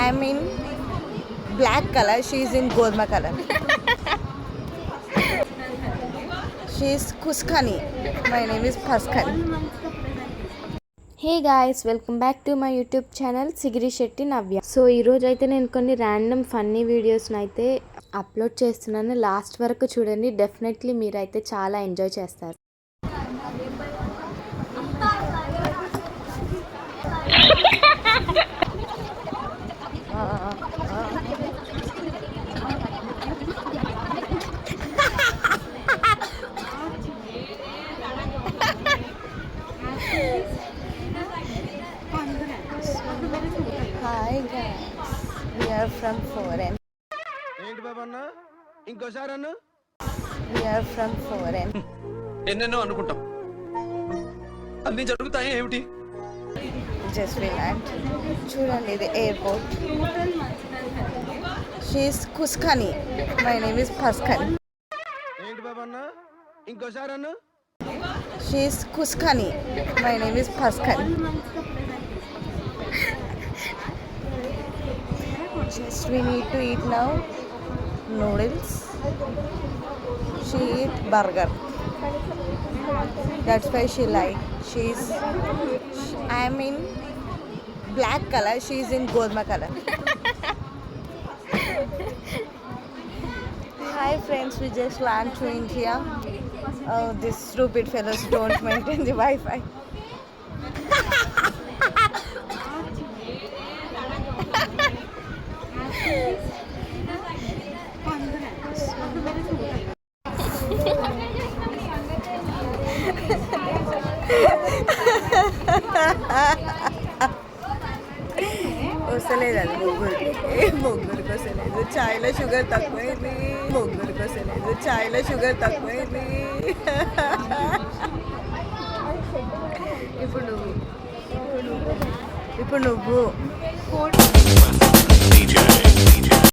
I'm in black color. She's in golma color. She's Kuskani. My name is Paskani. Hey guys, welcome back to my YouTube channel సిగిరి Shetty Navya. So ఈరోజు అయితే నేను కొన్ని random funny వీడియోస్ని అయితే upload చేస్తున్నాను. Last వరకు చూడండి, definitely మీరైతే చాలా ఎంజాయ్ చేస్తారు. Hi guys, we are from foreign. ఏంటి బాబా అన్న ఇంకోసారి అన్న We are from foreign. ఎన్నెన్నో అనుకుంటాం, అన్ని జరుగుతాయి ఏమిటి? Just relax. చూడండి, ఇది airport. She's Kuskani. My name is Paskani. ఏంటి బాబా అన్న ఇంకోసారి అన్న She's Kuskani. My name is Paskani. Just we need to eat now noodles. She eat burger. That's why she like. I'm in black color. She's in golma color. Hi friends, we just land to India. Oh, these stupid fellows don't maintain the Wi-Fi. వస్తలేదు, అది ముగ్గురికి వస్తలేదు. చాయ్లో sugar తక్కువైంది. ముగ్గురికి వస్తలేదు. చాయ్లో sugar తక్కువైంది. ఇప్పుడు నువ్వు